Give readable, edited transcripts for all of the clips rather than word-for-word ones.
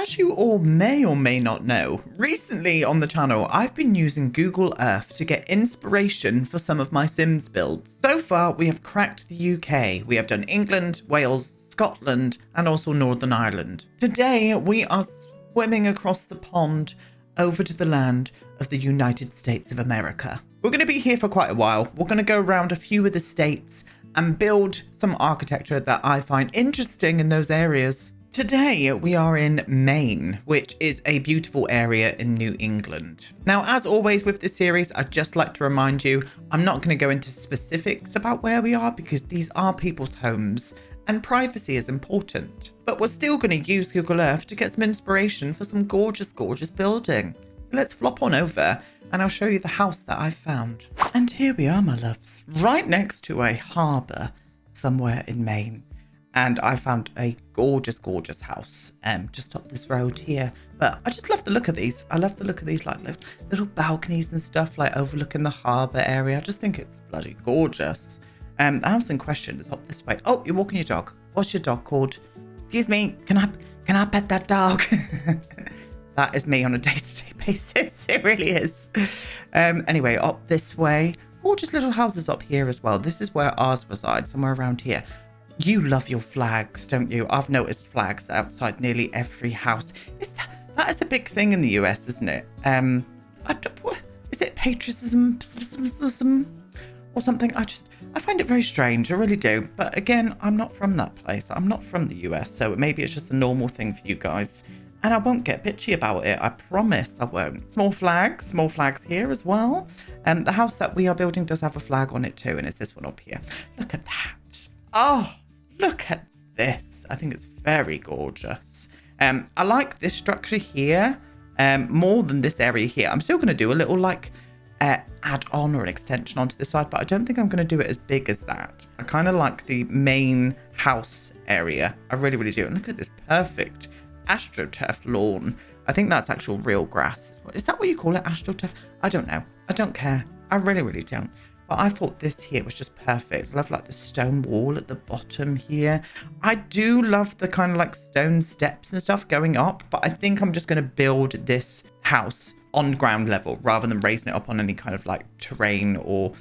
As you all may or may not know, recently on the channel, I've been using Google Earth to get inspiration for some of my Sims builds. So far, we have cracked the UK. We have done England, Wales, Scotland, and also Northern Ireland. Today, we are swimming across the pond over to the land of the United States of America. We're going to be here for quite a while. We're going to go around a few of the states and build some architecture that I find interesting in those areas. Today, we are in Maine, which is a beautiful area in New England. Now, as always with this series, I'd just like to remind you, I'm not going to go into specifics about where we are because these are people's homes and privacy is important. But we're still going to use Google Earth to get some inspiration for some gorgeous, gorgeous building. So let's flop on over and I'll show you the house that I found. And here we are, my loves, right next to a harbour somewhere in Maine. And I found a gorgeous, gorgeous house just up this road here. But I just love the look of these. I love the look of these like little balconies and stuff like overlooking the harbour area. I just think it's bloody gorgeous. The house in question is up this way. Oh, you're walking your dog. What's your dog called? Excuse me, can I pet that dog? That is me on a day-to-day basis. It really is. Anyway, up this way. Gorgeous little houses up here as well. This is where ours resides, somewhere around here. You love your flags, don't you? I've noticed flags outside nearly every house. That is a big thing in the US, isn't it? Is it patriotism or something? I find it very strange. I really do. But again, I'm not from that place. I'm not from the US, so maybe it's just a normal thing for you guys. And I won't get bitchy about it. I promise I won't. Small flags here as well. The house that we are building does have a flag on it too, and it's this one up here. Look at that. Oh, look at this. I think it's very gorgeous. I like this structure here more than this area here. I'm still going to do a little like add-on or an extension onto this side, but I don't think I'm going to do it as big as that. I kind of like the main house area. I really, really do. And look at this perfect astroturf lawn. I think that's actual real grass. Is that what you call it? Astroturf? I don't know. I don't care. I really, really don't. But I thought this here was just perfect. I love like the stone wall at the bottom here. I do love the kind of like stone steps and stuff going up, but I think I'm just going to build this house on ground level rather than raising it up on any kind of like terrain, or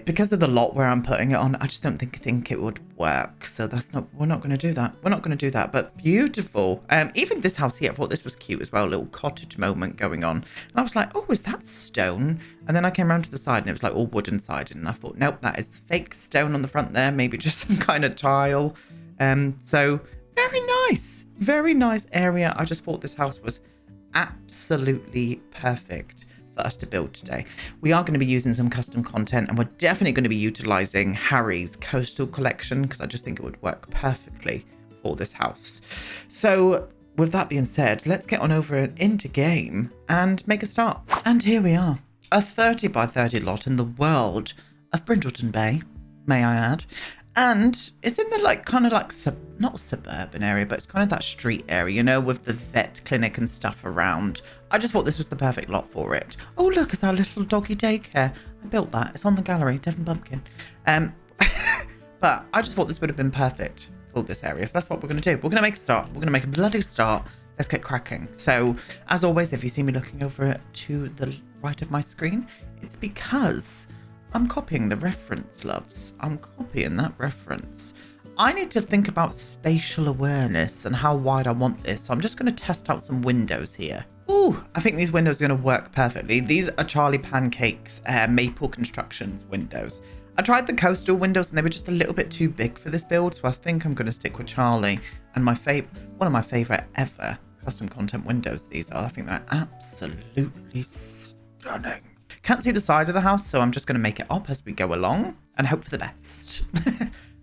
because of the lot where I'm putting it on, I just don't think it would work. So we're not going to do that. We're not going to do that, but beautiful. Even this house here, I thought this was cute as well. A little cottage moment going on. And I was like, oh, is that stone? And then I came around to the side and it was like all wooden sided. And I thought, nope, that is fake stone on the front there. Maybe just some kind of tile. So very nice area. I just thought this house was absolutely perfect for us to build today. We are going to be using some custom content, and we're definitely going to be utilizing Harry's coastal collection because I just think it would work perfectly for this house. So with that being said, let's get on over into game and make a start. And here we are, a 30 by 30 lot in the world of Brindleton Bay, may I add. And it's in the like kind of like not suburban area, but it's kind of that street area, you know, with the vet clinic and stuff around. I just thought this was the perfect lot for it. Oh, look, it's our little doggy daycare. I built that. It's on the gallery, DevonBumpkin. But I just thought this would have been perfect for this area. So that's what we're going to do. We're going to make a start. We're going to make a bloody start. Let's get cracking. So as always, if you see me looking over to the right of my screen, it's because I'm copying the reference, loves. I'm copying that reference. I need to think about spatial awareness and how wide I want this. So I'm just going to test out some windows here. Ooh, I think these windows are going to work perfectly. These are Charlie Pancake's Maple Constructions windows. I tried the coastal windows and they were just a little bit too big for this build. So I think I'm going to stick with Charlie. And one of my favorite ever custom content windows these are. I think they're absolutely stunning. Can't see the side of the house, so I'm just going to make it up as we go along and hope for the best.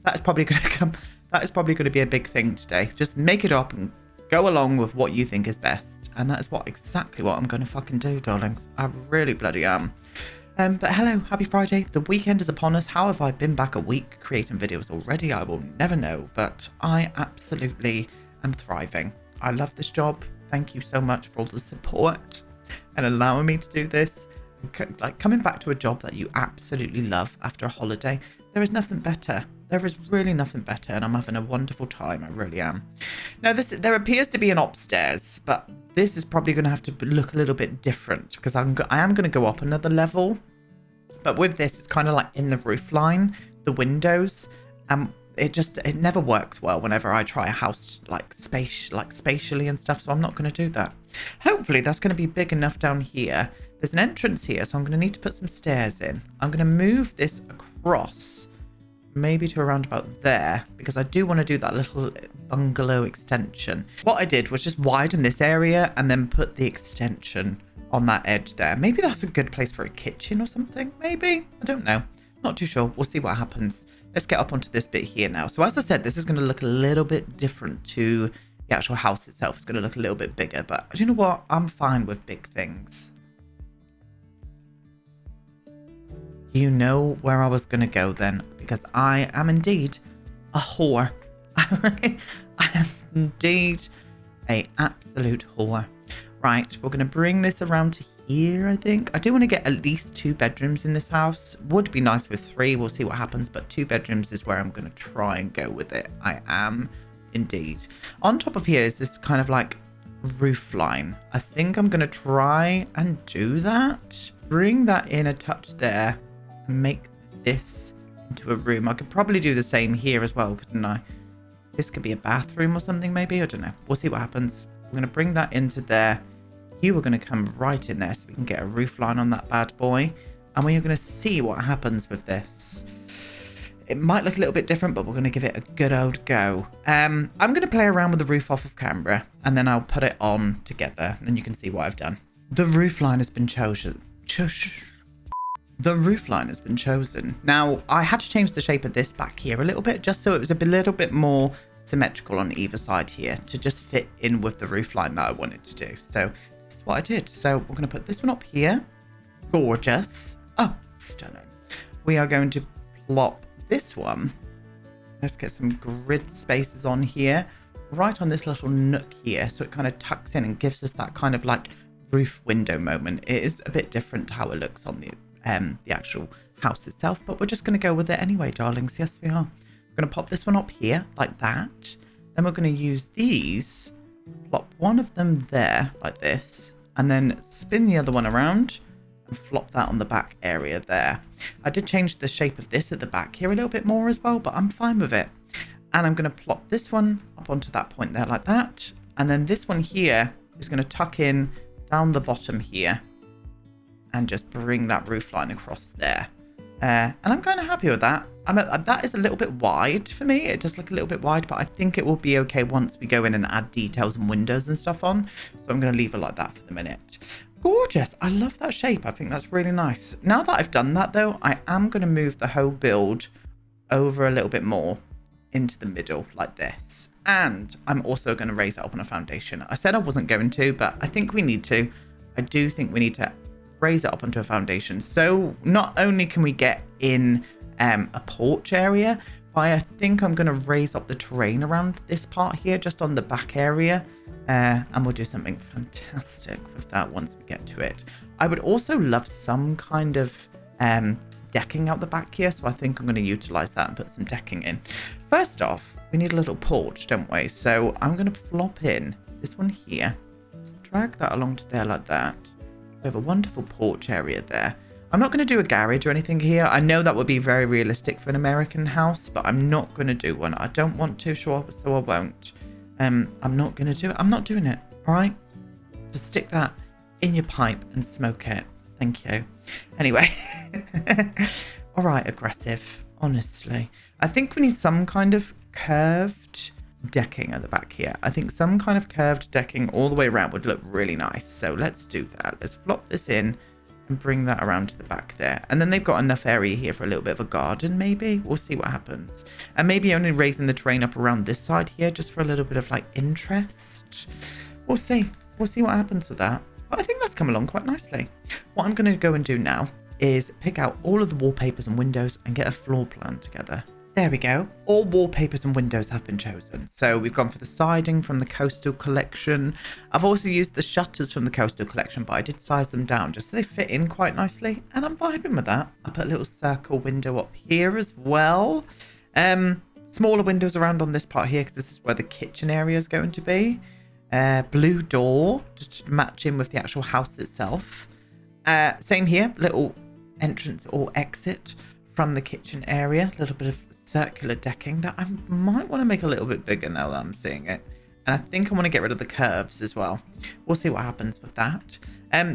That is probably going to be a big thing today. Just make it up and go along with what you think is best. And that is exactly what I'm going to fucking do, darlings. I really bloody am. But hello, happy Friday. The weekend is upon us. How have I been back a week creating videos already? I will never know, but I absolutely am thriving. I love this job. Thank you so much for all the support and allowing me to do this. Like coming back to a job that you absolutely love after a holiday, there is nothing better There is really nothing better, and I'm having a wonderful time. I really am. Now, there appears to be an upstairs, but this is probably going to have to look a little bit different because I am going to go up another level. But with this, it's kind of like in the roof line, the windows. It never works well whenever I try a house spatially and stuff. So I'm not going to do that. Hopefully, that's going to be big enough down here. There's an entrance here, so I'm going to need to put some stairs in. I'm going to move this across, maybe to around about there, because I do want to do that little bungalow extension. What I did was just widen this area and then put the extension on that edge there. Maybe that's a good place for a kitchen or something. Maybe. I don't know. Not too sure. We'll see what happens. Let's get up onto this bit here now. So as I said, this is going to look a little bit different to the actual house itself. It's going to look a little bit bigger, but you know what? I'm fine with big things. You know where I was going to go then, because I am indeed a whore. I am indeed a absolute whore. Right, we're going to bring this around to here, I think. I do want to get at least 2 bedrooms in this house. Would be nice with 3. We'll see what happens, but 2 bedrooms is where I'm going to try and go with it. I am indeed. On top of here is this kind of like roof line. I think I'm going to try and do that. Bring that in a touch there. Make this into a room. I could probably do the same here as well, couldn't I? This could be a bathroom or something, maybe. I don't know. We'll see what happens. We're going to bring that into there. You are going to come right in there so we can get a roof line on that bad boy. And we are going to see what happens with this. It might look a little bit different, but we're going to give it a good old go. I'm going to play around with the roof off of camera, and then I'll put it on together, and you can see what I've done. The roof line has been chosen. The roof line has been chosen. Now, I had to change the shape of this back here a little bit, just so it was a little bit more symmetrical on either side here to just fit in with the roof line that I wanted to do. So this is what I did. So we're going to put this one up here. Gorgeous. Oh, stunning. We are going to plop this one. Let's get some grid spaces on here, right on this little nook here. So it kind of tucks in and gives us that kind of like roof window moment. It is a bit different to how it looks on the actual house itself, but we're just going to go with it anyway, darlings. Yes, we are. We're going to pop this one up here like that. Then we're going to use these, plop one of them there like this, and then spin the other one around and flop that on the back area there. I did change the shape of this at the back here a little bit more as well, but I'm fine with it. And I'm going to plop this one up onto that point there like that. And then this one here is going to tuck in down the bottom here and just bring that roof line across there. And I'm kind of happy with that. That is a little bit wide for me. It does look a little bit wide, but I think it will be okay once we go in and add details and windows and stuff on. So I'm going to leave it like that for the minute. Gorgeous. I love that shape. I think that's really nice. Now that I've done that though, I am going to move the whole build over a little bit more into the middle like this. And I'm also going to raise it up on a foundation. I said I wasn't going to, but I think we need to. I do think we need to raise it up onto a foundation. So not only can we get in a porch area, but I think I'm going to raise up the terrain around this part here, just on the back area. And we'll do something fantastic with that once we get to it. I would also love some kind of decking out the back here. So I think I'm going to utilize that and put some decking in. First off, we need a little porch, don't we? So I'm going to flop in this one here, drag that along to there like that. We have a wonderful porch area there. I'm not going to do a garage or anything here. I know that would be very realistic for an American house, but I'm not going to do one. I don't want to, so I won't. I'm not going to do it. I'm not doing it. All right? Just stick that in your pipe and smoke it. Thank you. Anyway. All right, aggressive. Honestly. I think we need some kind of curved decking at the back here. I think some kind of curved decking all the way around would look really nice. So let's do that. Let's flop this in and bring that around to the back there. And then they've got enough area here for a little bit of a garden, maybe. We'll see what happens. And maybe only raising the terrain up around this side here just for a little bit of like interest. We'll see. We'll see what happens with that. But I think that's come along quite nicely. What I'm going to go and do now is pick out all of the wallpapers and windows and get a floor plan together. There we go. All wallpapers and windows have been chosen. So we've gone for the siding from the Coastal Collection. I've also used the shutters from the Coastal Collection, but I did size them down just so they fit in quite nicely. And I'm vibing with that. I put a little circle window up here as well. Smaller windows around on this part here, because this is where the kitchen area is going to be. Blue door, just to match in with the actual house itself. Same here, little entrance or exit from the kitchen area. A little bit of circular decking that I might want to make a little bit bigger now that I'm seeing it. And I think I want to get rid of the curves as well. We'll see what happens with that.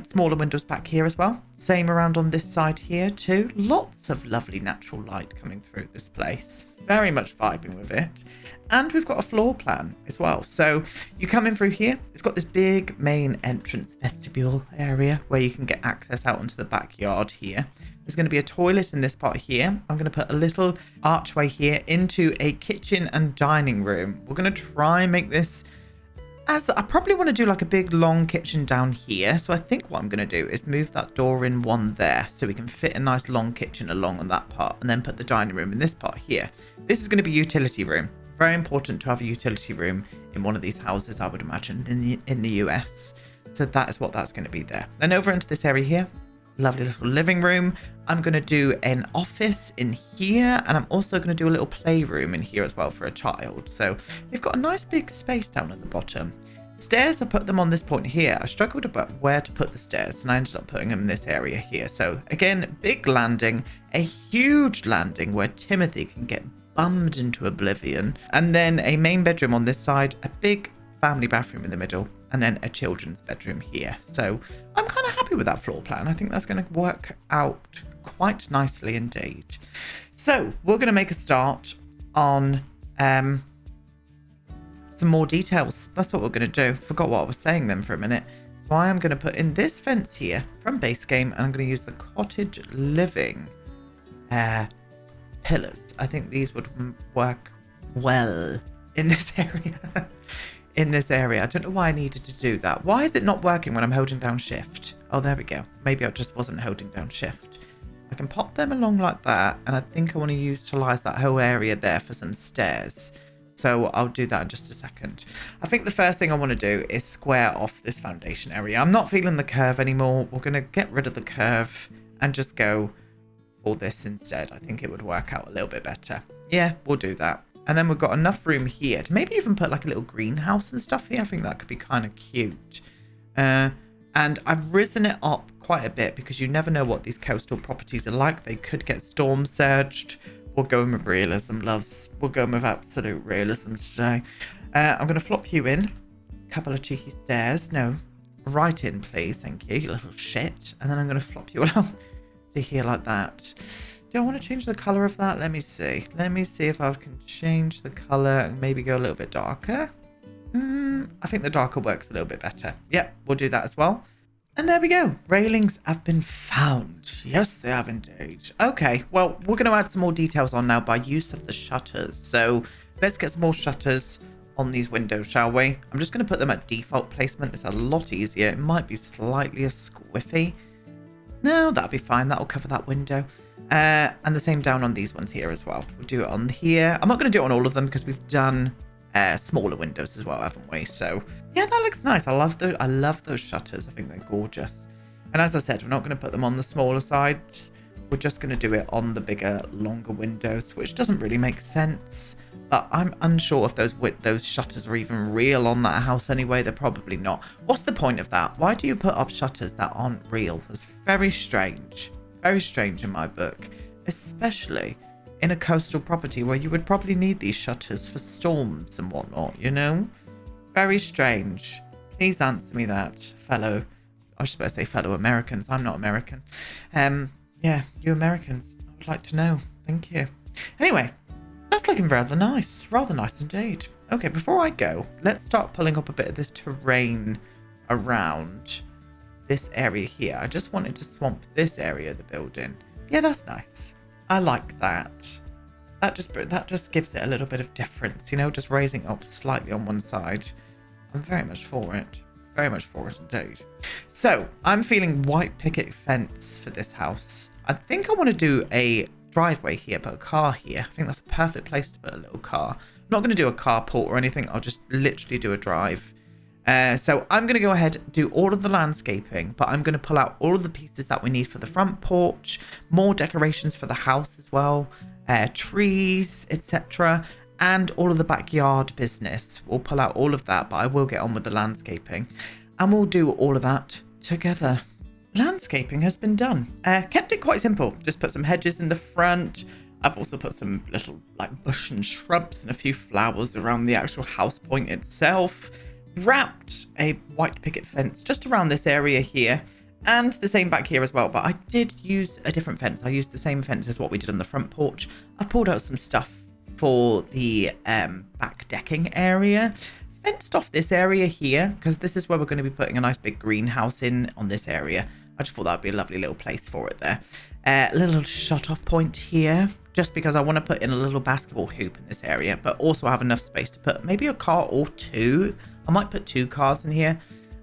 Smaller windows back here as well. Same around on this side here too. Lots of lovely natural light coming through this place. Very much vibing with it. And we've got a floor plan as well. So you come in through here. It's got this big main entrance vestibule area where you can get access out onto the backyard here. There's going to be a toilet in this part here. I'm going to put a little archway here into a kitchen and dining room. We're going to try and make this as I probably want to do like a big long kitchen down here. So I think what I'm going to do is move that door in one there so we can fit a nice long kitchen along on that part and then put the dining room in this part here. This is going to be utility room. Very important to have a utility room in one of these houses, I would imagine, in the US. So that is what that's going to be there. Then over into this area here. Lovely little living room. I'm going to do an office in here, and I'm also going to do a little playroom in here as well for a child. So they've got a nice big space down at the bottom. Stairs, I put them on this point here. I struggled about where to put the stairs, and I ended up putting them in this area here. So again, big landing, a huge landing where Timothy can get bummed into oblivion, and then a main bedroom on this side, a big family bathroom in the middle, and then a children's bedroom here. So I'm kind of happy with that floor plan. I think that's going to work out quite nicely indeed. So we're going to make a start on some more details. That's what we're going to do. Forgot what I was saying then for a minute. So I am going to put in this fence here from base game, and I'm going to use the cottage living pillars. I think these would work well in this area. In this area. I don't know why I needed to do that. Why is it not working when I'm holding down shift? Oh, there we go. Maybe I just wasn't holding down shift. I can pop them along like that, and I think I want to utilize that whole area there for some stairs. So I'll do that in just a second. I think the first thing I want to do is square off this foundation area. I'm not feeling the curve anymore. We're going to get rid of the curve and just go for this instead. I think it would work out a little bit better. Yeah, we'll do that. And then we've got enough room here to maybe even put like a little greenhouse and stuff here. I think that could be kind of cute. And I've risen it up quite a bit because you never know what these coastal properties are like. They could get storm surged. We'll go in with realism, loves. We'll go in with absolute realism today. I'm going to flop you in. A couple of cheeky stairs. No, right in, please. Thank you, you little shit. And then I'm going to flop you along to here like that. Do I want to change the color of that? Let me see. Let me see if I can change the color and maybe go a little bit darker. I think the darker works a little bit better. Yep, we'll do that as well. And there we go. Railings have been found. Yes, they have indeed. Okay, well, we're going to add some more details on now by use of the shutters. So let's get some more shutters on these windows, shall we? I'm just going to put them at default placement. It's a lot easier. It might be slightly a squiffy. No, that'll be fine. That'll cover that window. And the same down on these ones here as well. We'll do it on here. I'm not going to do it on all of them because we've done smaller windows as well, haven't we? So yeah, that looks nice. I love those shutters. I think they're gorgeous. And as I said, we're not going to put them on the smaller side. We're just going to do it on the bigger, longer windows, which doesn't really make sense. But I'm unsure if those shutters are even real on that house anyway. They're probably not. What's the point of that? Why do you put up shutters that aren't real? That's very strange. Very strange in my book. Especially in a coastal property where you would probably need these shutters for storms and whatnot, you know? Very strange. Please answer me that, fellow... I was supposed to say fellow Americans. I'm not American. Yeah, you Americans. I would like to know. Thank you. Anyway, that's looking rather nice. Rather nice indeed. Okay, before I go, let's start pulling up a bit of this terrain around this area here. I just wanted to swamp this area of the building. Yeah, that's nice. I like that. That just gives it a little bit of difference, you know, just raising it up slightly on one side. I'm very much for it. Very much for it indeed. So, I'm feeling white picket fence for this house. I think I want to do a driveway here, put a car here. I think that's a perfect place to put a little car. I'm not going to do a carport or anything. I'll just literally do a drive. So I'm going to go ahead and do all of the landscaping, but I'm going to pull out all of the pieces that we need for the front porch, more decorations for the house as well. trees, etc. And all of the backyard business. We'll pull out all of that, but I will get on with the landscaping. And we'll do all of that together. Landscaping has been done. Kept it quite simple. Just put some hedges in the front. I've also put some little like bush and shrubs and a few flowers around the actual house point itself. Wrapped a white picket fence just around this area here. And the same back here as well. But I did use a different fence. I used the same fence as what we did on the front porch. I pulled out some stuff for the back decking area. Fenced off this area here because this is where we're going to be putting a nice big greenhouse in on this area. I just thought that would be a lovely little place for it there. A little shut off point here just because I want to put in a little basketball hoop in this area, but also have enough space to put maybe a car or two. I might put 2 cars in here.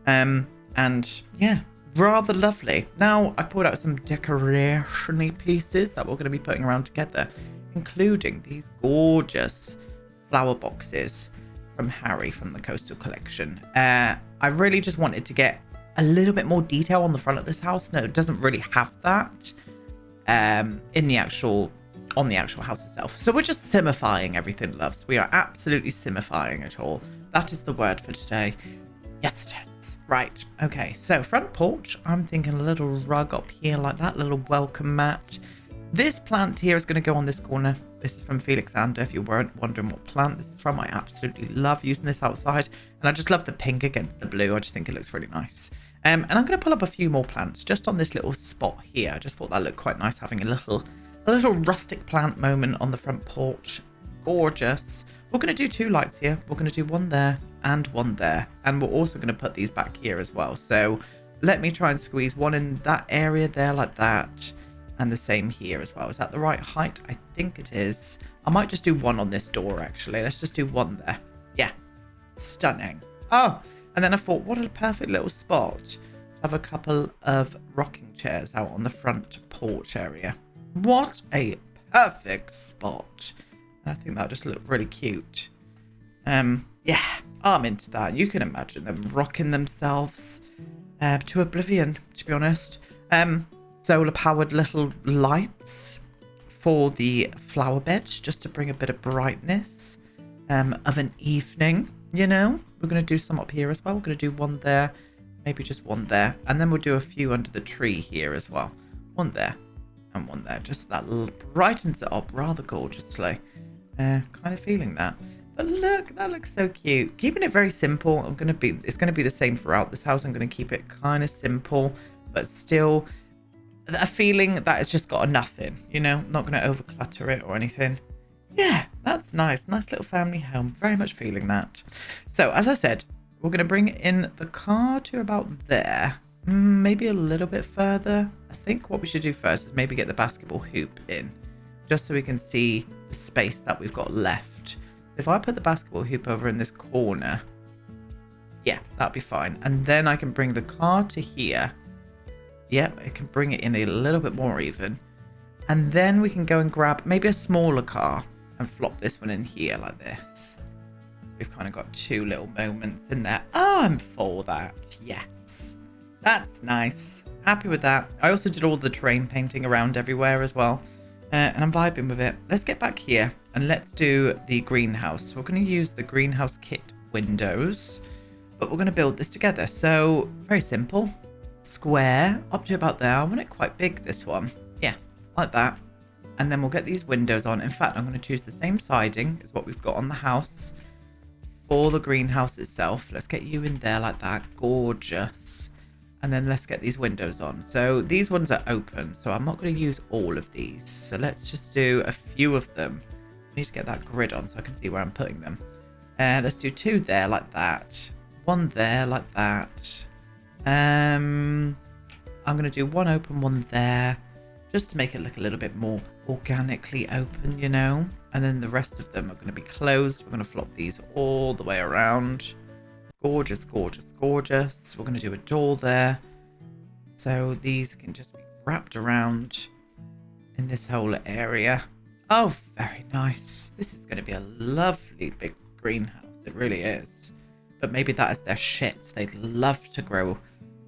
And yeah, rather lovely. Now I've pulled out some decoration-y pieces that we're going to be putting around together, including these gorgeous flower boxes from Harry from the Coastal Collection. I really just wanted to get a little bit more detail on the front of this house. No, it doesn't really have that on the actual house itself. So we're just simifying everything, loves. We are absolutely simifying it all. That is the word for today. Yes, it is. Right. Okay. So front porch. I'm thinking a little rug up here like that. Little welcome mat. This plant here is going to go on this corner. This is from Felixander, if you weren't wondering what plant this is from. I absolutely love using this outside. And I just love the pink against the blue. I just think it looks really nice. And I'm going to pull up a few more plants just on this little spot here. I just thought that looked quite nice, having a little rustic plant moment on the front porch. Gorgeous. We're going to do 2 lights here. We're going to do one there and one there. And we're also going to put these back here as well. So let me try and squeeze one in that area there like that. And the same here as well. Is that the right height? I think it is. I might just do one on this door, actually. Let's just do one there. Yeah. Stunning. Oh, and then I thought, what a perfect little spot to have a couple of rocking chairs out on the front porch area. What a perfect spot. I think that just looked really cute. Yeah, I'm into that. You can imagine them rocking themselves to oblivion, to be honest. Solar powered little lights for the flower beds just to bring a bit of brightness of an evening, you know. We're going to do some up here as well. We're going to do one there, maybe just one there, and then we'll do a few under the tree here as well. One there and one there, just that brightens it up rather gorgeously. Kind of feeling that. But look, that looks so cute. Keeping it very simple. It's going to be the same throughout this house. I'm going to keep it kind of simple, but still a feeling that it's just got enough in, you know, not going to overclutter it or anything. Yeah, that's nice. Nice little family home. Very much feeling that. So, as I said, we're going to bring in the car to about there. Maybe a little bit further. I think what we should do first is maybe get the basketball hoop in, just so we can see the space that we've got left. If I put the basketball hoop over in this corner, yeah, that'll be fine. And then I can bring the car to here. Yep, I can bring it in a little bit more even. And then we can go and grab maybe a smaller car and flop this one in here like this. We've kind of got 2 little moments in there. Oh, I'm for that. Yes. That's nice. Happy with that. I also did all the terrain painting around everywhere as well. And I'm vibing with it. Let's get back here and let's do the greenhouse. So we're going to use the greenhouse kit windows, but we're going to build this together. So very simple. Square up to about there. I want it quite big, this one. Yeah, like that. And then we'll get these windows on. In fact, I'm going to choose the same siding as what we've got on the house for the greenhouse itself. Let's get you in there like that. Gorgeous. And then let's get these windows on. So these ones are open, so I'm not going to use all of these. So let's just do a few of them. I need to get that grid on so I can see where I'm putting them. Let's do 2 there like that. 1 there like that. I'm going to do 1 open, 1 there, just to make it look a little bit more organically open, you know. And then the rest of them are going to be closed. We're going to flop these all the way around. Gorgeous, gorgeous, gorgeous. We're going to do a door there. So these can just be wrapped around in this whole area. Oh, very nice. This is going to be a lovely big greenhouse. It really is. But maybe that is their shit. They'd love to grow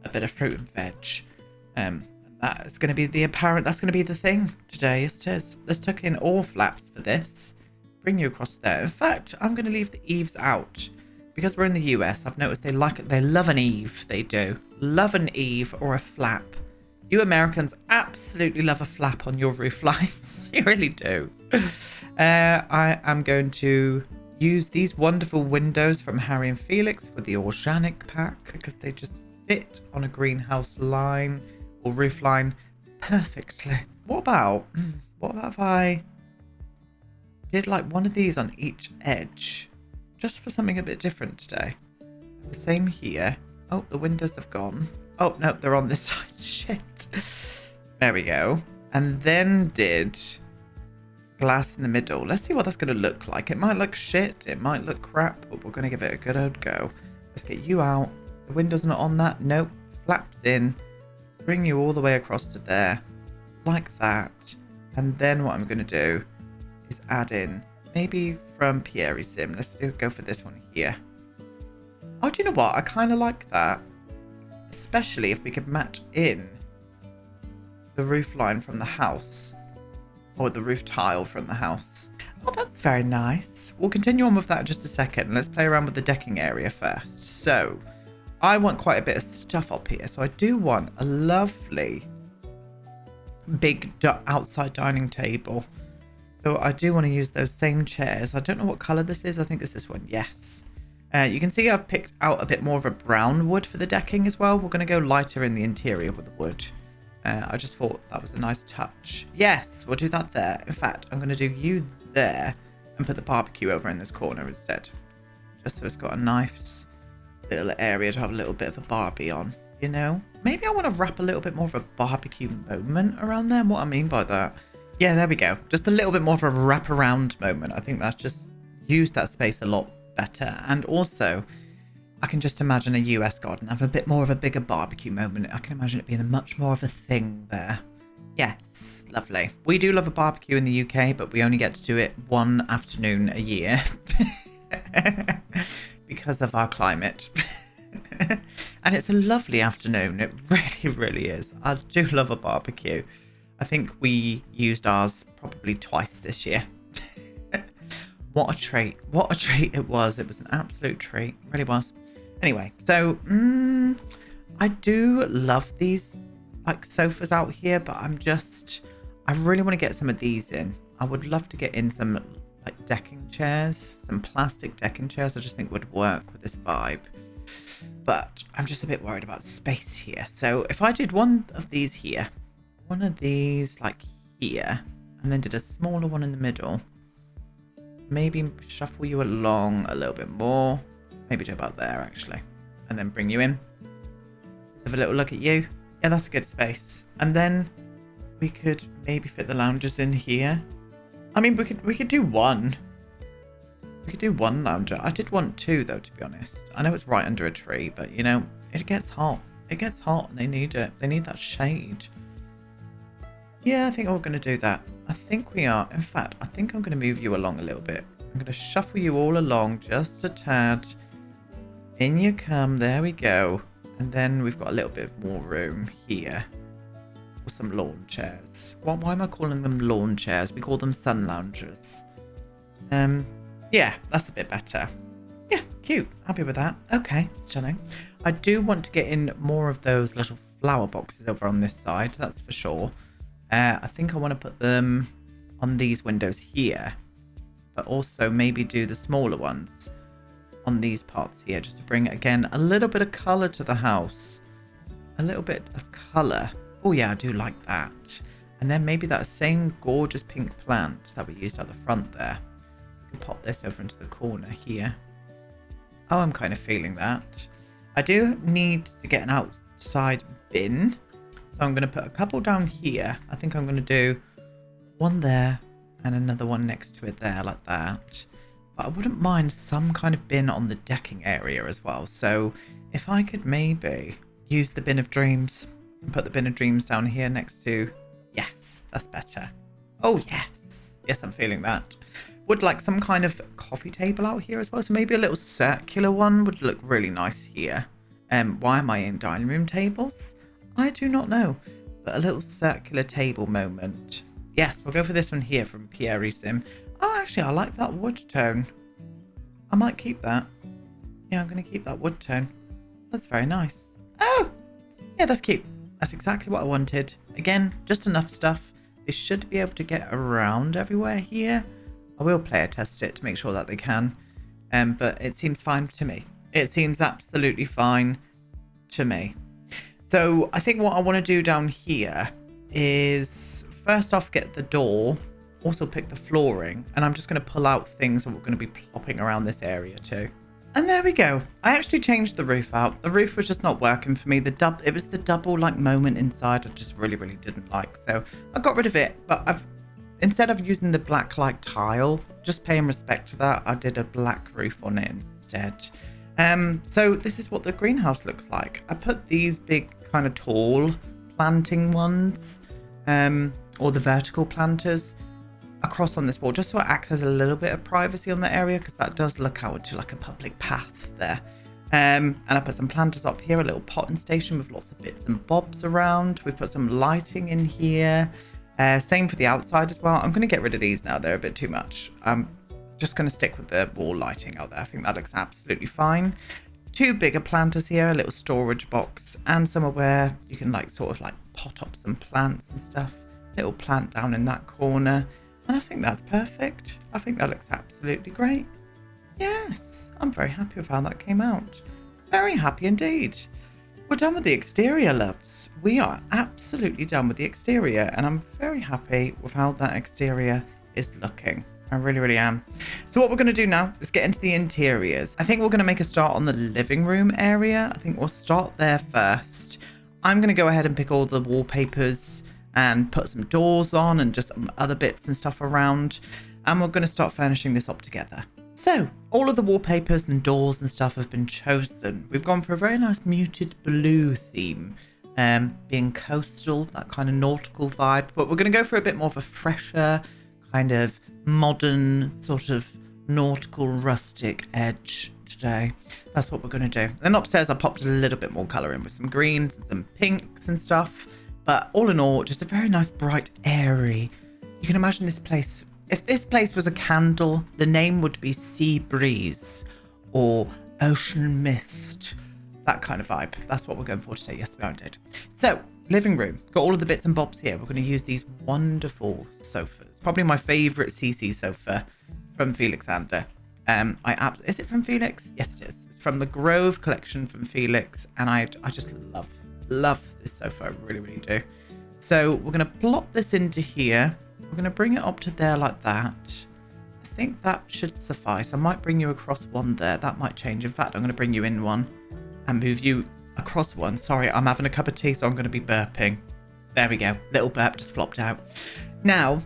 a bit of fruit and veg. And That's going to be the apparent, that's going to be the thing today. Let's tuck in all flaps for this. Bring you across there. In fact, I'm going to leave the eaves out. Because we're in the US, I've noticed they love an eave. They do. Love an eave or a flap. You Americans absolutely love a flap on your roof lines. You really do. I am going to use these wonderful windows from Harry and Felix with the organic pack because they just fit on a greenhouse line or roof line perfectly. What about if I did like one of these on each edge? Just for something a bit different today. The same here. Oh, the windows have gone. Oh, no, they're on this side. Shit. There we go. And then did glass in the middle. Let's see what that's going to look like. It might look shit. It might look crap, but we're going to give it a good old go. Let's get you out. The window's not on that. Nope. Flaps in. Bring you all the way across to there. Like that. And then what I'm going to do is add in maybe from Pierre Sim. Let's go for this one here. Oh, do you know what? I kind of like that. Especially if we could match in the roof line from the house. Or the roof tile from the house. Oh, that's very nice. We'll continue on with that in just a second. Let's play around with the decking area first. So, I want quite a bit of stuff up here. So I do want a lovely big outside dining table. So I do want to use those same chairs. I don't know what colour this is. I think it's this one. Yes. You can see I've picked out a bit more of a brown wood for the decking as well. We're going to go lighter in the interior with the wood. I just thought that was a nice touch. Yes, we'll do that there. In fact, I'm going to do you there and put the barbecue over in this corner instead. Just so it's got a nice little area to have a little bit of a barbie on, you know? Maybe I want to wrap a little bit more of a barbecue moment around there. What I mean by that. Yeah, there we go. Just a little bit more of a wraparound moment. I think that's just used that space a lot better. And also, I can just imagine a US garden have a bit more of a bigger barbecue moment. I can imagine it being a much more of a thing there. Yes, lovely. We do love a barbecue in the UK, but we only get to do it one afternoon a year because of our climate. And it's a lovely afternoon. It really, really is. I do love a barbecue. I think we used ours probably twice this year. What a treat. What a treat it was. It was an absolute treat. It really was. Anyway, so I do love these like sofas out here, but I really want to get some of these in. I would love to get in some like decking chairs, some plastic decking chairs. I just think would work with this vibe. But I'm just a bit worried about space here. So if I did one of these here, one of these like here, and then did a smaller one in the middle, maybe shuffle you along a little bit more, maybe do about there actually, and then bring you in. Let's have a little look at you. Yeah, that's a good space. And then we could maybe fit the loungers in here. I mean, we could do one. We could do one lounger. I did want two though, to be honest. I know it's right under a tree, but you know, it gets hot. It gets hot and they need it. They need that shade. Yeah, I think we're going to do that. I think we are. In fact, I think I'm going to move you along a little bit. I'm going to shuffle you all along just a tad. In you come. There we go. And then we've got a little bit more room here for some lawn chairs. Why am I calling them lawn chairs? We call them sun loungers. Yeah, that's a bit better. Yeah, cute. Happy with that. Okay, stunning. I do want to get in more of those little flower boxes over on this side. That's for sure. I think I want to put them on these windows here, but also maybe do the smaller ones on these parts here, just to bring, again, a little bit of colour to the house. A little bit of colour. Oh yeah, I do like that. And then maybe that same gorgeous pink plant that we used at the front there. We can pop this over into the corner here. Oh, I'm kind of feeling that. I do need to get an outside bin. So I'm going to put a couple down here. I think I'm going to do one there and another one next to it there, like that. But I wouldn't mind some kind of bin on the decking area as well. So if I could maybe use the bin of dreams and put the bin of dreams down here next to... Yes, that's better. Oh, yes. Yes, I'm feeling that. Would like some kind of coffee table out here as well. So maybe a little circular one would look really nice here. Why am I in dining room tables? I do not know. but a little circular table moment. Yes, we'll go for this one here from Pierre Sim. Oh, actually, I like that wood tone. I might keep that. Yeah, I'm going to keep that wood tone. That's very nice. Oh, yeah, that's cute. That's exactly what I wanted. Again, just enough stuff. This should be able to get around everywhere here. I will player test it to make sure that they can. But it seems fine to me. It seems absolutely fine to me. So I think what I want to do down here is first off get the door, also pick the flooring, and I'm just going to pull out things that we're going to be plopping around this area too. And there we go. I actually changed the roof out. The roof was just not working for me. It was the double like moment inside I just really didn't like. So I got rid of it, but instead of using the black like tile, just paying respect to that, I did a black roof on it instead. So this is what the greenhouse looks like. I put these big kind of tall planting ones, or the vertical planters, across on this wall, just so it acts as a little bit of privacy on the area, because that does look out to like a public path there. And I put some planters up here, a little potting station with lots of bits and bobs around. We've put some lighting in here. Same for the outside as well. I'm going to get rid of these now. They're a bit too much. I'm just going to stick with the wall lighting out there. I think that looks absolutely fine. Two bigger planters here, a little storage box, and somewhere where you can like sort of like pot up some plants and stuff. Little plant down in that corner. And I think that's perfect. I think that looks absolutely great. Yes, I'm very happy with how that came out. Very happy indeed. We're done with the exterior, loves. We are absolutely done with the exterior, and I'm very happy with how that exterior is looking. I really am. So what we're going to do now is get into the interiors. I think we're going to make a start on the living room area. I think we'll start there first. I'm going to go ahead and pick all the wallpapers and put some doors on and just some other bits and stuff around. And we're going to start furnishing this up together. So all of the wallpapers and doors and stuff have been chosen. We've gone for a very nice muted blue theme, being coastal, that kind of nautical vibe. But we're going to go for a bit more of a fresher, kind of modern, sort of nautical, rustic edge today. That's what we're going to do. Then upstairs, I popped a little bit more colour in with some greens and some pinks and stuff. But all in all, just a very nice, bright, airy. You can imagine this place. If this place was a candle, the name would be Sea Breeze or Ocean Mist. That kind of vibe. That's what we're going for today. Yes, we did. So, living room. Got all of the bits and bobs here. We're going to use these wonderful sofas. Probably my favourite CC sofa from Felixander. Is it from Felix? Yes, it is. It's from the Grove collection from Felix. And I just love this sofa. I really do. So we're going to plop this into here. We're going to bring it up to there like that. I think that should suffice. I might bring you across one there. That might change. In fact, I'm going to bring you in one and move you across one. Sorry, I'm having a cup of tea, so I'm going to be burping. There we go. Little burp just flopped out. Now,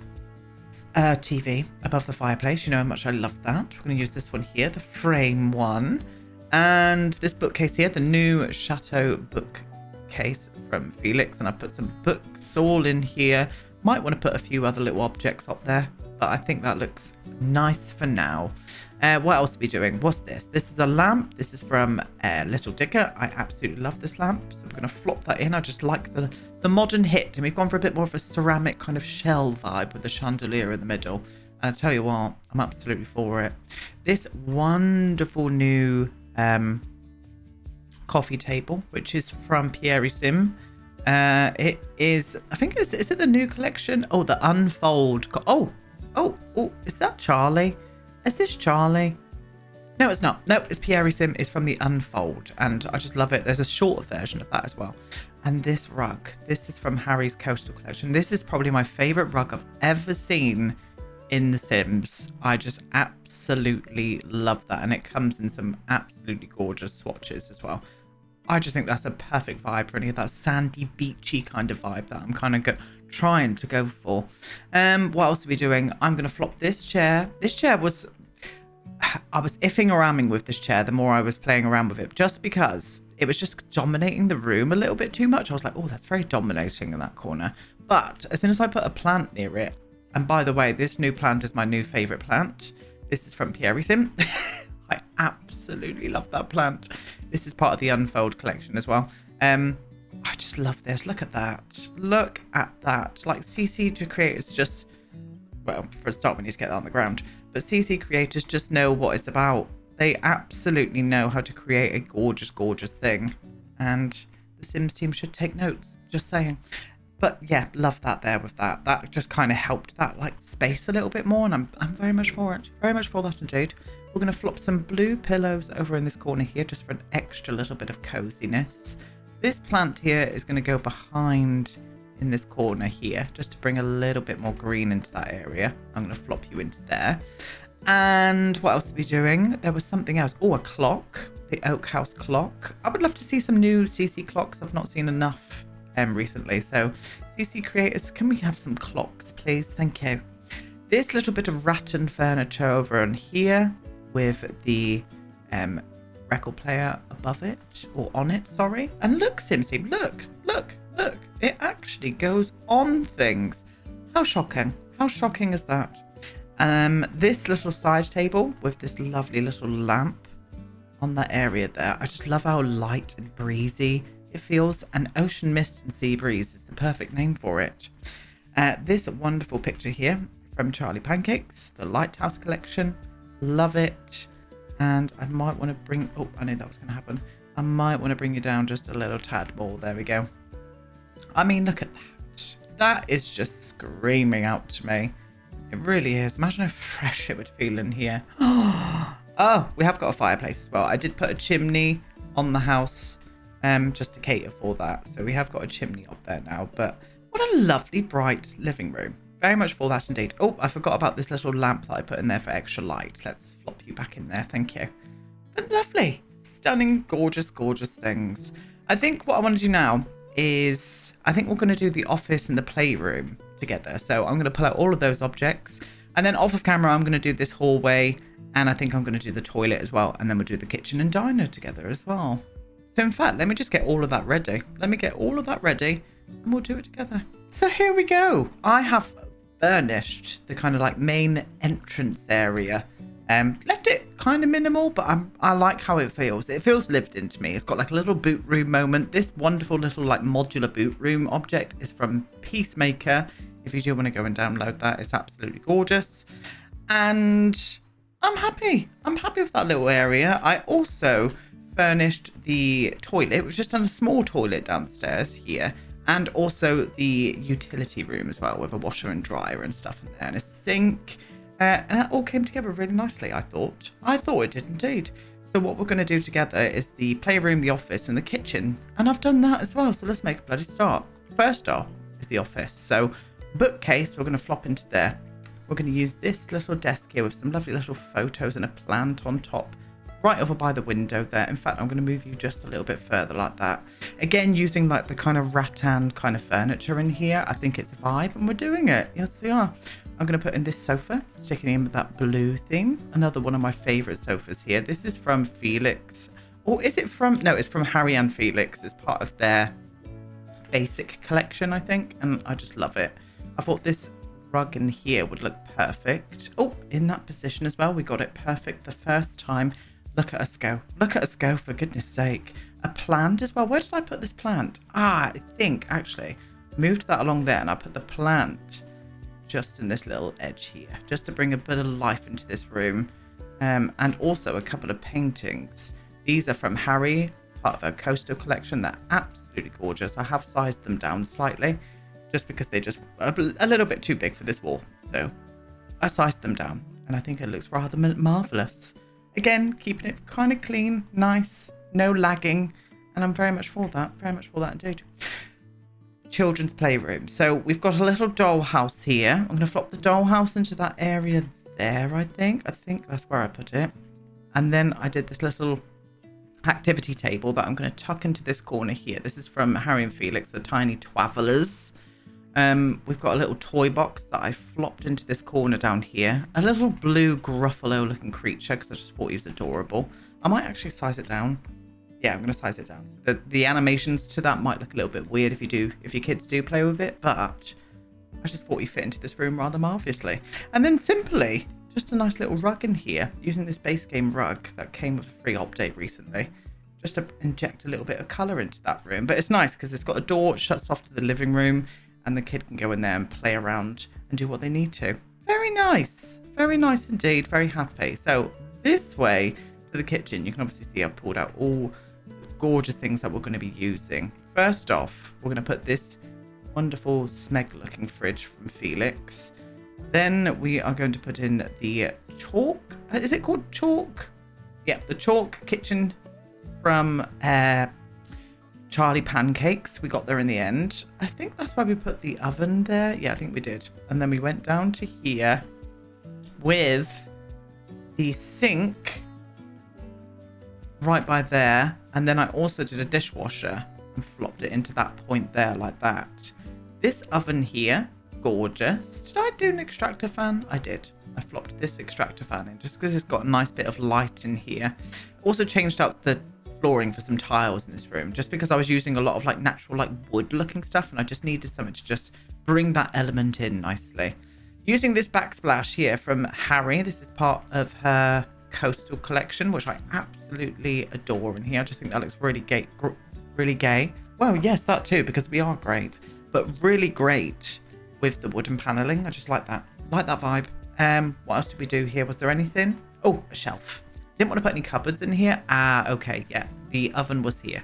TV above the fireplace. You know how much I love that. We're going to use this one here, the frame one. And this bookcase here, the new Chateau bookcase from Felix. And I've put some books all in here. Might want to put a few other little objects up there, but I think that looks nice for now. What else are we doing? What's this? This is a lamp. This is from Little Dicker. I absolutely love this lamp, so we're going to flop that in. I just like the modern hit, and we've gone for a bit more of a ceramic kind of shell vibe with the chandelier in the middle. And I tell you what, I'm absolutely for it. This wonderful new coffee table, which is from Pierre Sim. It is, I think, is it the new collection? Oh, the Unfold. Oh, is that Charlie? Is this Charlie? No, it's not. No, it's Pierre Sim. It's from the Unfold, and I just love it. There's a shorter version of that as well. And this rug, this is from Harry's Coastal Collection. This is probably my favorite rug I've ever seen in The Sims. I just absolutely love that, and it comes in some absolutely gorgeous swatches as well. I just think that's a perfect vibe for any of that sandy, beachy kind of vibe that I'm kind of trying to go for. What else are we doing? I'm going to flop this chair. This chair was... I was iffing or amming with this chair the more I was playing around with it, just because it was just dominating the room a little bit too much. I was like, oh, that's very dominating in that corner. But as soon as I put a plant near it, and by the way, this new plant is my new favourite plant. This is from Pierre Sim. I absolutely love that plant. This is part of the Unfold collection as well. I just love this. Look at that. Look at that. Like CC creators just, well, for a start, we need to get that on the ground. But CC creators just know what it's about. They absolutely know how to create a gorgeous, gorgeous thing. And the Sims team should take notes. Just saying. But yeah, love that there with that. That just kind of helped that like space a little bit more. And I'm very much for it. Very much for that indeed. We're going to flop some blue pillows over in this corner here just for an extra little bit of coziness. This plant here is going to go behind in this corner here just to bring a little bit more green into that area. I'm going to flop you into there. And what else are we doing? There was something else. Oh, a clock. The Oak House clock. I would love to see some new CC clocks. I've not seen enough recently. So CC creators, can we have some clocks, please? Thank you. This little bit of rattan furniture over on here with the record player above it, or on it, sorry. And look, SimSteam, look. It actually goes on things. How shocking. How shocking is that? This little side table with this lovely little lamp on that area there. I just love how light and breezy it feels. And ocean mist and sea breeze is the perfect name for it. This wonderful picture here from Charlie Pancakes, the Lighthouse collection. Love it. And I might want to bring... Oh, I knew that was going to happen. I might want to bring you down just a little tad more. There we go. I mean, look at that. That is just screaming out to me. It really is. Imagine how fresh it would feel in here. Oh, we have got a fireplace as well. I did put a chimney on the house just to cater for that. So we have got a chimney up there now. But what a lovely, bright living room. Very much for that indeed. Oh, I forgot about this little lamp that I put in there for extra light. Let's flop you back in there. Thank you. But lovely. Stunning, gorgeous, gorgeous things. I think what I want to do now is... I think we're going to do the office and the playroom together. So I'm going to pull out all of those objects. And then off of camera, I'm going to do this hallway. And I think I'm going to do the toilet as well. And then we'll do the kitchen and diner together as well. So in fact, let me just get all of that ready. Let me get all of that ready and we'll do it together. So here we go. I have furnished the kind of like main entrance area. Left it kind of minimal, but I like how it feels. It feels lived into me. It's got like a little boot room moment. This wonderful little like modular boot room object is from Peacemaker. If you do want to go and download that, it's absolutely gorgeous. And I'm happy. I'm happy with that little area. I also furnished the toilet. We've just done a small toilet downstairs here. And also the utility room as well with a washer and dryer and stuff in there and a sink. And that all came together really nicely, I thought. I thought it did indeed. So what we're going to do together is the playroom, the office and the kitchen. And I've done that as well. So let's make a bloody start. First off is the office. So bookcase, we're going to flop into there. We're going to use this little desk here with some lovely little photos and a plant on top. Right over by the window there. In fact, I'm going to move you just a little bit further like that. Again, using like the kind of rattan kind of furniture in here. I think it's a vibe and we're doing it. Yes, we are. I'm going to put in this sofa, sticking in with that blue theme. Another one of my favorite sofas here. This is from Felix. Or is it from... No, it's from Harry and Felix. It's part of their basic collection, I think. And I just love it. I thought this rug in here would look perfect. Oh, in that position as well. We got it perfect the first time. Look at us go. Look at us go, for goodness sake. A plant as well. Where did I put this plant? I think, actually, moved that along there and I put the plant just in this little edge here, just to bring a bit of life into this room. And also a couple of paintings. These are from Harry, part of a coastal collection. They're absolutely gorgeous. I have sized them down slightly, just because they're just a little bit too big for this wall. So I sized them down and I think it looks rather marvellous. Again, keeping it kind of clean, nice, no lagging. And I'm very much for that. Very much for that indeed. Children's playroom. So we've got a little dollhouse here. I'm going to flop the dollhouse into that area there, I think. I think that's where I put it. And then I did this little activity table that I'm going to tuck into this corner here. This is from Harry and Felix, the Tiny Twavelers. We've got a little toy box that I flopped into this corner down here. A little blue Gruffalo looking creature because I just thought he was adorable. I might actually size it down. Yeah, I'm going to size it down. The animations to that might look a little bit weird if your kids do play with it, but I just thought he fit into this room rather marvellously. And then simply, just a nice little rug in here, using this base game rug that came with a free update recently. just to inject a little bit of colour into that room. But it's nice because it's got a door, it shuts off to the living room, and the kid can go in there and play around and do what they need to. Very nice. Very nice indeed. Very happy. So this way to the kitchen, you can obviously see I've pulled out all the gorgeous things that we're going to be using. First off, we're going to put this wonderful Smeg looking fridge from Felix. Then we are going to put in the chalk. Is it called chalk? Yeah, the chalk kitchen from Charlie Pancakes. We got there in the end. I think that's why we put the oven there. Yeah, I think we did. And then we went down to here with the sink right by there. And then I also did a dishwasher and flopped it into that point there like that. This oven here, gorgeous. Did I do an extractor fan? I did. I flopped this extractor fan in just because it's got a nice bit of light in here. Also changed out the flooring for some tiles in this room just because I was using a lot of like natural like wood looking stuff and I just needed something to just bring that element in nicely. Using this backsplash here from Harry. This is part of her coastal collection, which I absolutely adore in here. I just think that looks really gay. Really gay. Well, yes, that too, because we are great, but really great with the wooden paneling. I just like that vibe. What else did we do here? Was there anything? Oh, a shelf. Didn't want to put any cupboards in here. Okay, yeah, the oven was here.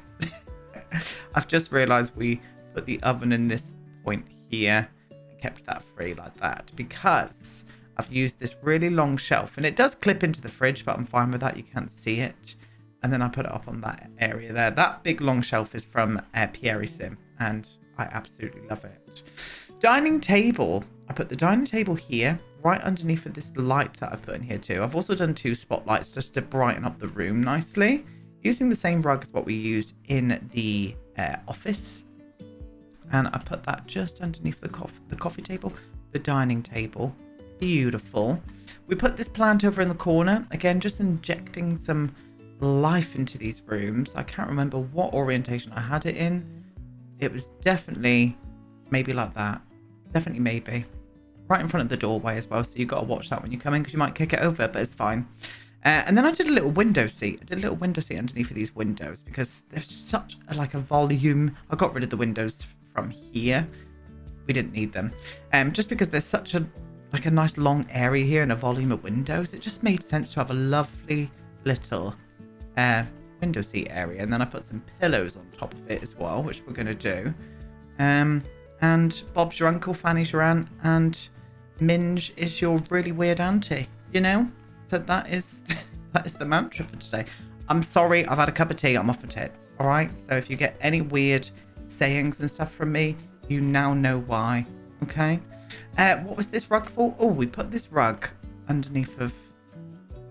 I've just realized we put the oven in this point here and kept that free like that because I've used this really long shelf and it does clip into the fridge, but I'm fine with that. You can't see it. And then I put it up on that area there. That big long shelf is from Pierre Sim and I absolutely love it. Dining table. I put the dining table here right underneath of this light that I've put in here too. I've also done 2 spotlights just to brighten up the room nicely, using the same rug as what we used in the office. And I put that just underneath the coffee table, the dining table. Beautiful. We put this plant over in the corner, again just injecting some life into these rooms. I can't remember what orientation I had it in. It was definitely maybe like that. Definitely maybe. Right in front of the doorway as well, so you've got to watch that when you come in because you might kick it over, but it's fine. And then I did a little window seat. I did a little window seat underneath of these windows because there's such a volume. I got rid of the windows from here. We didn't need them. Just because there's such a nice long area here and a volume of windows, it just made sense to have a lovely little window seat area. And then I put some pillows on top of it as well, which we're going to do. And Bob's your uncle, Fanny's your aunt, and Minge is your really weird auntie, you know? So that is the mantra for today. I'm sorry, I've had a cup of tea, I'm off my tits, all right? So if you get any weird sayings and stuff from me, you now know why, okay? What was this rug for? Oh, we put this rug underneath of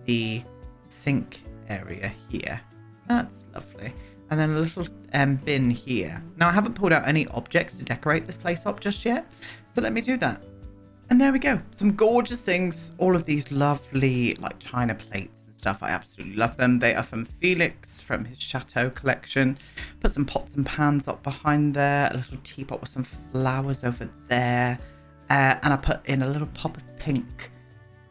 the sink area here. That's lovely. And then a little bin here. Now, I haven't pulled out any objects to decorate this place up just yet, so let me do that. And there we go. Some gorgeous things. All of these lovely, like, china plates and stuff. I absolutely love them. They are from Felix, from his Chateau collection. Put some pots and pans up behind there. A little teapot with some flowers over there. And I put in a little pop of pink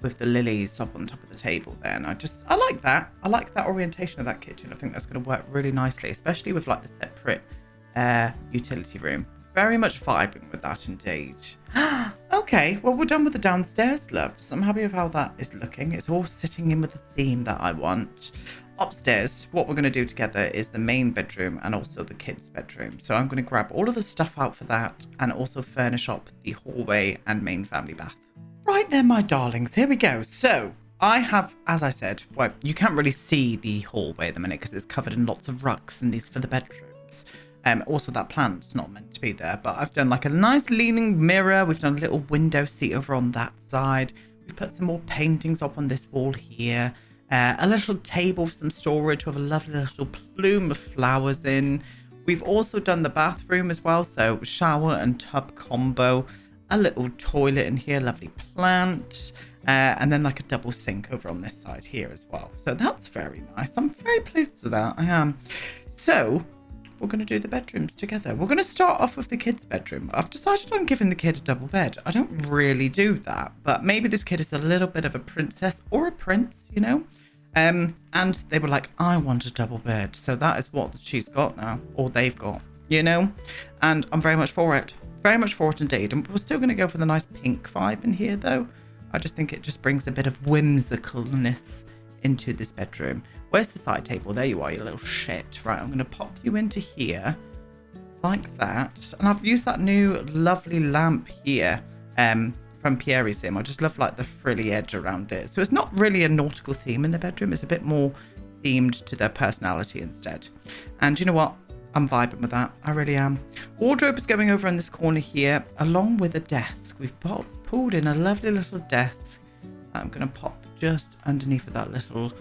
with the lilies up on top of the table there. And I like that. I like that orientation of that kitchen. I think that's going to work really nicely, especially with, like, the separate utility room. Very much vibing with that indeed. Okay, well, we're done with the downstairs, loves. I'm happy with how that is looking. It's all sitting in with the theme that I want. Upstairs, what we're going to do together is the main bedroom and also the kids' bedroom. So I'm going to grab all of the stuff out for that and also furnish up the hallway and main family bath. Right then, my darlings, here we go. So I have, as I said, well, you can't really see the hallway at the minute because it's covered in lots of rugs and these for the bedrooms. Also, that plant's not meant to be there, but I've done like a nice leaning mirror. We've done a little window seat over on that side. We've put some more paintings up on this wall here. A little table for some storage with a lovely little plume of flowers in. We've also done the bathroom as well, so shower and tub combo. A little toilet in here, lovely plant. And then like a double sink over on this side here as well. So that's very nice. I'm very pleased with that. I am. So we're going to do the bedrooms together. We're going to start off with the kids' bedroom. I've decided on giving the kid a double bed. I don't really do that, but maybe this kid is a little bit of a princess or a prince, you know? And they were like, I want a double bed. So that is what she's got now, or they've got, you know? And I'm very much for it. Very much for it indeed. And we're still going to go for the nice pink vibe in here, though. I just think it just brings a bit of whimsicalness into this bedroom. Where's the side table? There you are, you little shit. Right, I'm going to pop you into here like that. And I've used that new lovely lamp here from Pierre's Sim. I just love like the frilly edge around it. So it's not really a nautical theme in the bedroom. It's a bit more themed to their personality instead. And you know what? I'm vibing with that. I really am. Wardrobe is going over in this corner here, along with a desk. We've pulled in a lovely little desk. I'm going to pop just underneath of that little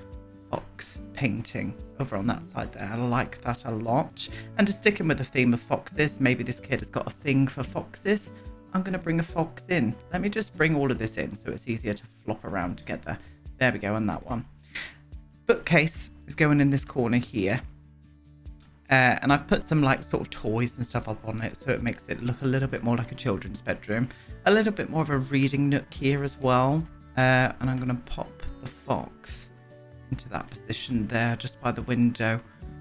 fox painting over on that side there. I like that a lot. And to stick in with the theme of foxes, maybe this kid has got a thing for foxes. I'm going to bring a fox in. Let me just bring all of this in so it's easier to flop around together. There we go on that one. Bookcase is going in this corner here. And I've put some like sort of toys and stuff up on it so it makes it look a little bit more like a children's bedroom. A little bit more of a reading nook here as well. And I'm going to pop the fox into that position there just by the window.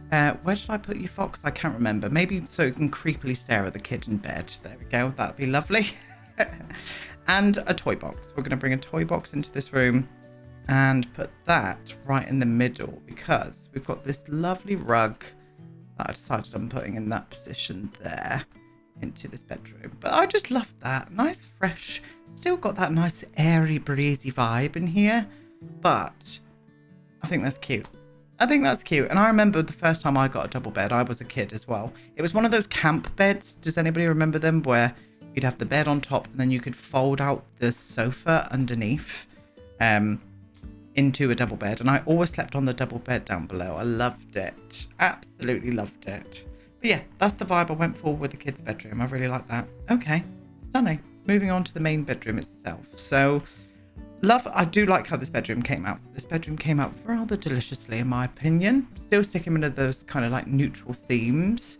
Where did I put you, fox? I can't remember. Maybe so you can creepily stare at the kid in bed. There we go. That'd be lovely. And a toy box. We're going to bring a toy box into this room and put that right in the middle because we've got this lovely rug that I decided on putting in that position there into this bedroom. But I just love that. Nice, fresh. Still got that nice airy, breezy vibe in here. But I think that's cute. I think that's cute. And I remember the first time I got a double bed, I was a kid as well. It was one of those camp beds. Does anybody remember them? Where you'd have the bed on top and then you could fold out the sofa underneath into a double bed. And I always slept on the double bed down below. I loved it. Absolutely loved it. But yeah, that's the vibe I went for with the kids' bedroom. I really like that. Okay, stunning. Moving on to the main bedroom itself. So, I do like how this bedroom came out. This bedroom came out rather deliciously, in my opinion. Still sticking into those kind of like neutral themes.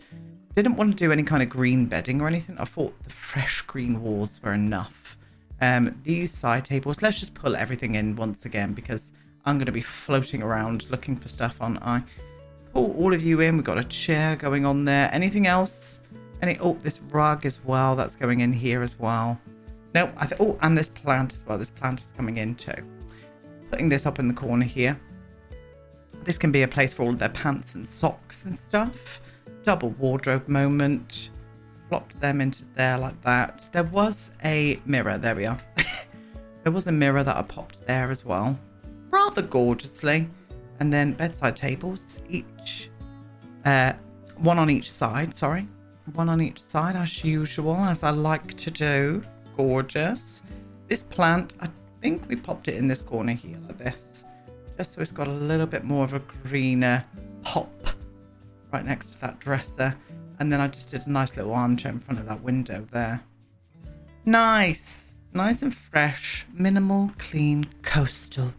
Didn't want to do any kind of green bedding or anything. I thought the fresh green walls were enough. These side tables, let's just pull everything in once again because I'm going to be floating around looking for stuff, aren't I? Pull all of you in. We've got a chair going on there. Anything else? Oh, this rug as well. That's going in here as well. No, oh, and this plant as well. This plant is coming in too. Putting this up in the corner here. This can be a place for all of their pants and socks and stuff. Double wardrobe moment. Flopped them into there like that. There was a mirror. There we are. There was a mirror that I popped there as well. Rather gorgeously. And then bedside tables. One on each side, sorry. One on each side as usual, as I like to do. Gorgeous. This plant, I think we popped it in this corner here like this. Just so it's got a little bit more of a greener pop right next to that dresser. And then I just did a nice little armchair in front of that window there. Nice. Nice and fresh. Minimal, clean, coastal.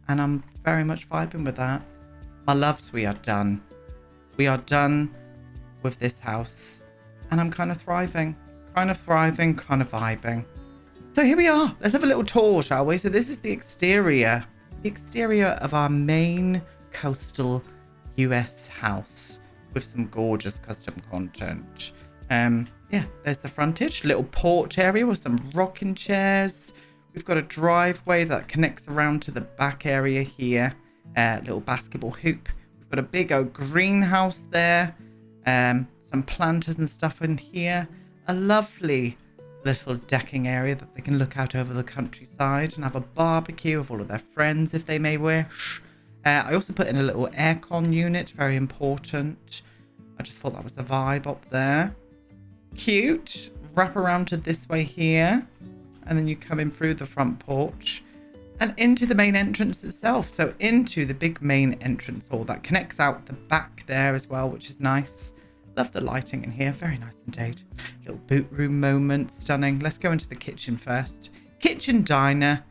And I'm very much vibing with that. My loves, we are done. We are done with this house. And I'm kind of thriving. Kind of vibing. So here we are. Let's have a little tour, shall we? So this is the exterior. The exterior of our main coastal US house. With some gorgeous custom content. Yeah, there's the frontage. Little porch area with some rocking chairs. We've got a driveway that connects around to the back area here. Little basketball hoop. We've got a big old greenhouse there. Some planters and stuff in here. A lovely little decking area that they can look out over the countryside and have a barbecue with all of their friends if they may wish. I also put in a little aircon unit, very important. I just thought that was the vibe up there. Cute. Wrap around to this way here. And then you come in through the front porch and into the main entrance itself. So into the big main entrance hall that connects out the back there as well, which is nice. Love the lighting in here. Very nice indeed. Little boot room moment. Stunning. Let's go into the kitchen first. Kitchen diner.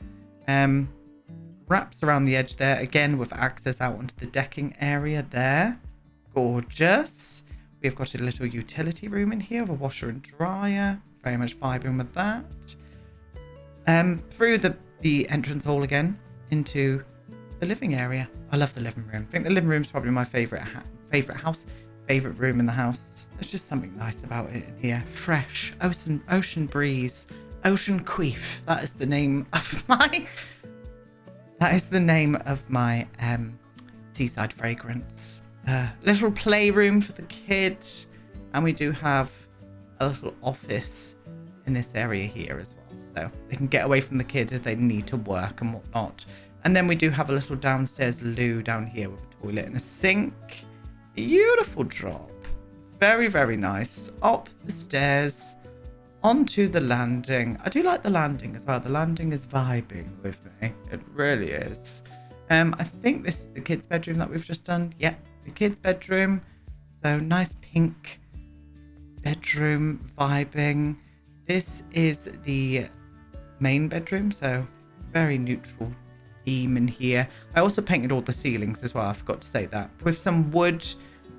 Wraps around the edge there. Again, with access out onto the decking area there. Gorgeous. We've got a little utility room in here with a washer and dryer. Very much vibing with that. Through the entrance hall again into the living area. I love the living room. I think the living room is probably my favorite room in the house. There's just something nice about it in here. Fresh, ocean breeze, ocean queef. That is the name of my seaside fragrance. Little playroom for the kids, and we do have a little office in this area here as well, so they can get away from the kids if they need to work and whatnot. And then we do have a little downstairs loo down here with a toilet and a sink. Beautiful job. Very, very nice. Up the stairs onto the landing. I do like the landing as well. The landing is vibing with me. It really is. I think this is the kids' bedroom that we've just done. Yep, the kids' bedroom. So nice pink bedroom vibing. This is the main bedroom, so very neutral theme in here. I also painted all the ceilings as well. I forgot to say that, with some wood,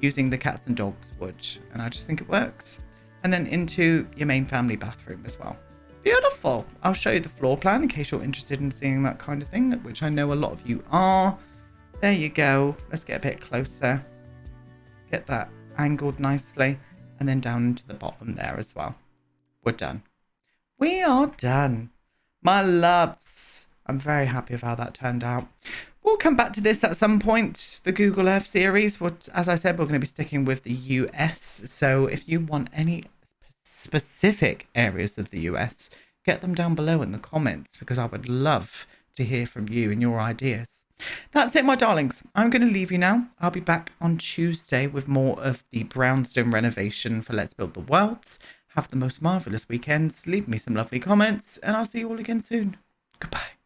using the cats and dogs wood, and I just think it works. And then into your main family bathroom as well. Beautiful. I'll show you the floor plan in case you're interested in seeing that kind of thing, which I know a lot of you are. There you go. Let's get a bit closer. Get that angled nicely. And then down into the bottom there as well. We're done. We are done. My loves. I'm very happy with how that turned out. We'll come back to this at some point, the Google Earth series. As I said, we're going to be sticking with the US. So if you want any specific areas of the US, get them down below in the comments, because I would love to hear from you and your ideas. That's it, my darlings. I'm going to leave you now. I'll be back on Tuesday with more of the brownstone renovation for Let's Build the Worlds. Have the most marvelous weekends. Leave me some lovely comments, and I'll see you all again soon. Goodbye.